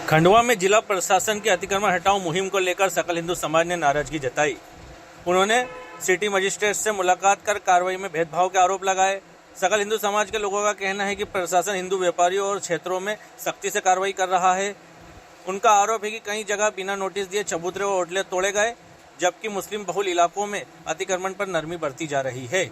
खंडवा में जिला प्रशासन की अतिक्रमण हटाओ मुहिम को लेकर सकल हिंदू समाज ने नाराजगी जताई। उन्होंने सिटी मजिस्ट्रेट से मुलाकात कर कार्रवाई में भेदभाव के आरोप लगाए। सकल हिंदू समाज के लोगों का कहना है कि प्रशासन हिंदू व्यापारियों और क्षेत्रों में सख्ती से कार्रवाई कर रहा है। उनका आरोप है कि कई जगह बिना नोटिस दिए चबूतरे और होटलें तोड़े गए, जबकि मुस्लिम बहुल इलाकों में अतिक्रमण पर नरमी बरती जा रही है।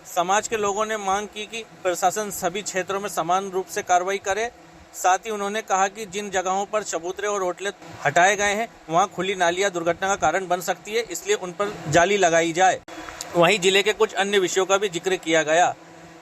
समाज के लोगों ने मांग की कि प्रशासन सभी क्षेत्रों में समान रूप से कार्रवाई करे। साथ ही उन्होंने कहा कि जिन जगहों पर चबूतरे और होटलें हटाए गए हैं वहां खुली नालियां दुर्घटना का कारण बन सकती है, इसलिए उन पर जाली लगाई जाए। वहीं जिले के कुछ अन्य विषयों का भी जिक्र किया गया।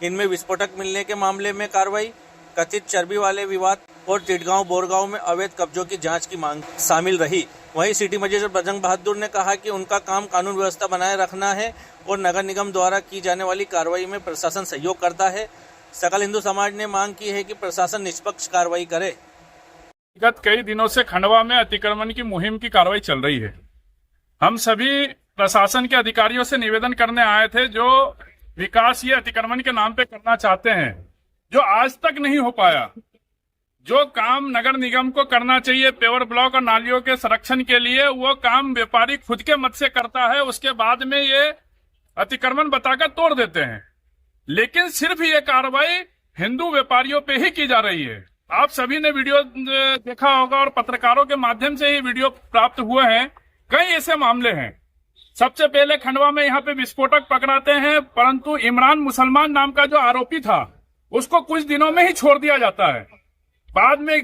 इनमें विस्फोटक मिलने के मामले में कार्रवाई, कथित चर्बी वाले विवाद और टिटगांव बोरगांव में अवैध कब्जों की जांच की मांग शामिल रही। वहीं सिटी मजिस्ट्रेट बजरंग बहादुर ने कहा कि उनका काम कानून व्यवस्था बनाए रखना है और नगर निगम द्वारा की जाने वाली कार्रवाई में प्रशासन सहयोग करता है। सकल हिंदू समाज ने मांग की है कि प्रशासन निष्पक्ष कार्रवाई करे। विगत कई दिनों से खंडवा में अतिक्रमण की मुहिम की कार्रवाई चल रही है। हम सभी प्रशासन के अधिकारियों से निवेदन करने आए थे, जो विकास ये अतिक्रमण के नाम पे करना चाहते हैं, जो आज तक नहीं हो पाया। जो काम नगर निगम को करना चाहिए पेवर ब्लॉक और नालियों के संरक्षण के लिए, वो काम व्यापारी खुद के मत से करता है। उसके बाद में ये अतिक्रमण बताकर तोड़ देते हैं। लेकिन सिर्फ ये कार्रवाई हिंदू व्यापारियों पे ही की जा रही है। आप सभी ने वीडियो देखा होगा और पत्रकारों के माध्यम से ही वीडियो प्राप्त हुए हैं। कई ऐसे मामले हैं। सबसे पहले खंडवा में यहाँ पे विस्फोटक पकड़ाते हैं, परंतु इमरान मुसलमान नाम का जो आरोपी था उसको कुछ दिनों में ही छोड़ दिया जाता है। बाद में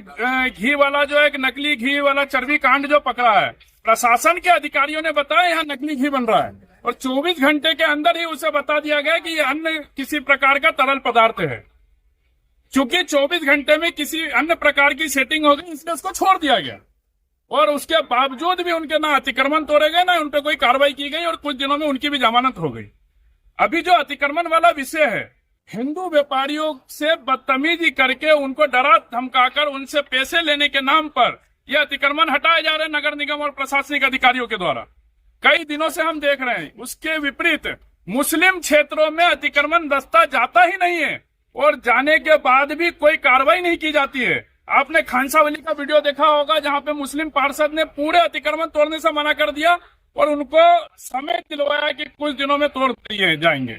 घी वाला जो एक नकली घी वाला चर्बी कांड जो पकड़ा है, प्रशासन के अधिकारियों ने बताया यहाँ नकली घी बन रहा है और 24 घंटे के अंदर ही उसे बता दिया गया कि ये अन्य किसी प्रकार का तरल पदार्थ है। चूंकि 24 घंटे में किसी अन्य प्रकार की सेटिंग हो गई, इसलिए उसको छोड़ दिया गया और उसके बावजूद भी उनके ना अतिक्रमण तोड़े गए, ना उन पर कोई कार्रवाई की गई और कुछ दिनों में उनकी भी जमानत हो गई। अभी जो अतिक्रमण वाला विषय है, हिंदू व्यापारियों से बदतमीजी करके उनको डरा धमकाकर उनसे पैसे लेने के नाम पर यह अतिक्रमण हटाए जा रहे हैं नगर निगम और प्रशासनिक अधिकारियों के द्वारा। कई दिनों से हम देख रहे हैं। उसके विपरीत मुस्लिम क्षेत्रों में अतिक्रमण दस्ता जाता ही नहीं है और जाने के बाद भी कोई कार्रवाई नहीं की जाती है। आपने खानसावली का वीडियो देखा होगा, जहां पे मुस्लिम पार्षद ने पूरे अतिक्रमण तोड़ने से मना कर दिया और उनको समय दिलवाया कि कुछ दिनों में तोड़ दिए जाएंगे।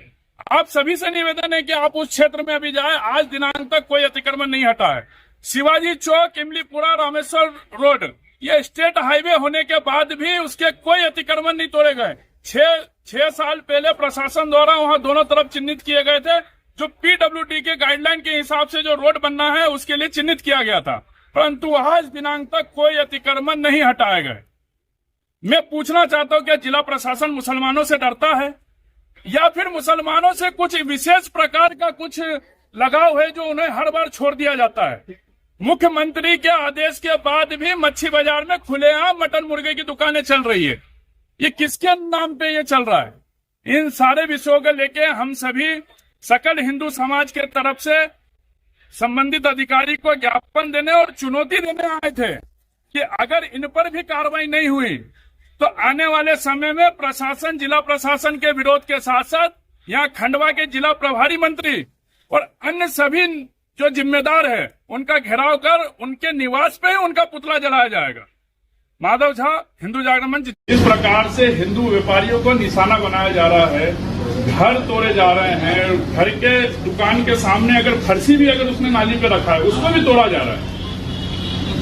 आप सभी से निवेदन है कि आप उस क्षेत्र में अभी जाए। आज दिनांक तक कोई अतिक्रमण नहीं हटा है। शिवाजी चौक, इमलीपुरा, रामेश्वर रोड, ये स्टेट हाईवे होने के बाद भी उसके कोई अतिक्रमण नहीं तोड़े गए। 6 साल पहले प्रशासन द्वारा वहां दोनों तरफ चिन्हित किए गए थे, जो पीडब्ल्यूडी के गाइडलाइन के हिसाब से जो रोड बनना है उसके लिए चिन्हित किया गया था, परंतु आज दिनांक तक कोई अतिक्रमण नहीं हटाए गए। मैं पूछना चाहता हूं कि जिला प्रशासन मुसलमानों से डरता है या फिर मुसलमानों से कुछ विशेष प्रकार का कुछ लगाव है जो उन्हें हर बार छोड़ दिया जाता है। मुख्यमंत्री के आदेश के बाद भी मच्छी बाजार में खुलेआम मटन मुर्गे की दुकानें चल रही है। ये किसके नाम पे ये चल रहा है? इन सारे विषयों को लेके हम सभी सकल हिंदू समाज के तरफ से संबंधित अधिकारी को ज्ञापन देने और चुनौती देने आए थे कि अगर इन पर भी कार्रवाई नहीं हुई तो आने वाले समय में प्रशासन, जिला प्रशासन के विरोध के साथ साथ यहाँ खंडवा के जिला प्रभारी मंत्री और अन्य सभी जो जिम्मेदार है उनका घेराव कर उनके निवास पे ही उनका पुतला जलाया जाएगा। माधव झा, हिंदू जागरण मंच। इस प्रकार से हिंदू व्यापारियों को निशाना बनाया जा रहा है, घर तोड़े जा रहे हैं। घर के दुकान के सामने अगर फर्शी भी अगर उसने नाली पे रखा है उसको भी तोड़ा जा रहा है,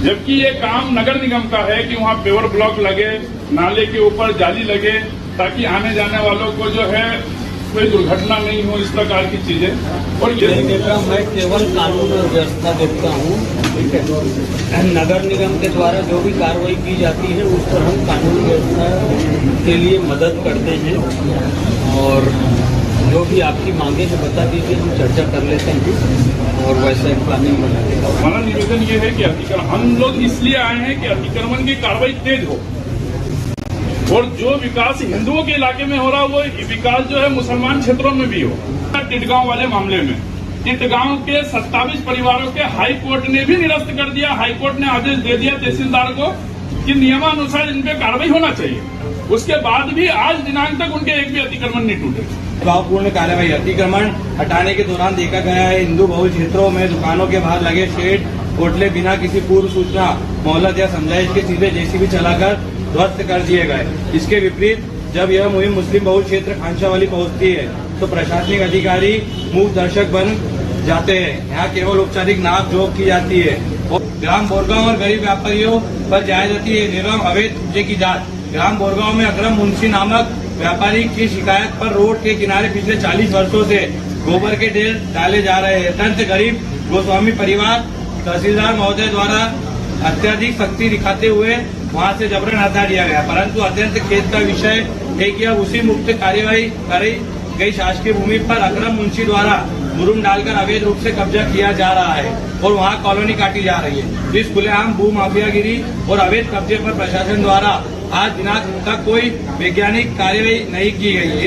जबकि ये काम नगर निगम का है कि वहाँ पेवर ब्लॉक लगे, नाले के ऊपर जाली लगे, ताकि आने जाने वालों को जो है कोई दुर्घटना नहीं हो, इस प्रकार की चीजें। और ये मैं केवल कानून और व्यवस्था देखता हूँ, ठीक है। नगर निगम के द्वारा जो भी कार्रवाई की जाती है उस पर हम कानून व्यवस्था के लिए मदद करते हैं और जो भी आपकी मांगे है बता दीजिए, हम चर्चा कर लेते हैं और वैसे प्लानिंग बनाते हैं। हमारा निवेदन ये है कि अतिक्रमण हम लोग इसलिए आए हैं कि अतिक्रमण की कार्रवाई तेज हो और जो विकास हिंदुओं के इलाके में हो रहा है वो विकास जो है मुसलमान क्षेत्रों में भी हो। टिटगांव वाले मामले में टिटगांव के 27 परिवारों के हाई कोर्ट ने भी निरस्त कर दिया। हाई कोर्ट ने आदेश दे दिया तहसीलदार को कि नियमानुसार इन पे कार्रवाई होना चाहिए। उसके बाद भी आज दिनांक तक उनके एक भी अतिक्रमण नहीं टूटे। भावपूर्ण कार्रवाई अतिक्रमण हटाने के दौरान देखा गया है हिंदू बहुल क्षेत्रों में दुकानों के बाहर लगे शेड कोटले बिना किसी पूर्व सूचना, मोहलत या समझाइश के सीधे जेसीबी चलाकर ध्वस्त कर दिए गए। इसके विपरीत जब यह मुहिम मुस्लिम बहुल क्षेत्र खांचावाली पहुंचती है तो प्रशासनिक अधिकारी मूक दर्शक बन जाते हैं। यहाँ केवल औपचारिक नाप जोक की जाती है और ग्राम बोरगांव और गरीब व्यापारियों पर जारी जाती है निर्मम अवैध कब्जे की जांच। ग्राम बोरगांव में अकरम मुंशी नामक व्यापारी की शिकायत पर रोड के किनारे पिछले 40 वर्षों से गोबर के ढेर डाले जा रहे हैं। अत्यंत गरीब गोस्वामी परिवार तहसीलदार महोदय द्वारा अत्यधिक सख्ती दिखाते हुए वहां से जबरन हटा दिया गया, परंतु अत्यंत खेद का विषय है कि अब उसी मुक्त कार्यवाही करी गई शासकीय भूमि पर अकरम मुंशी द्वारा मुरुम डालकर अवैध रूप से कब्जा किया जा रहा है और वहां कॉलोनी काटी जा रही है। इस खुलेआम भू माफियागिरी और अवैध कब्जे पर प्रशासन द्वारा आज दिनांक तक कोई वैज्ञानिक कार्यवाही नहीं की गई है।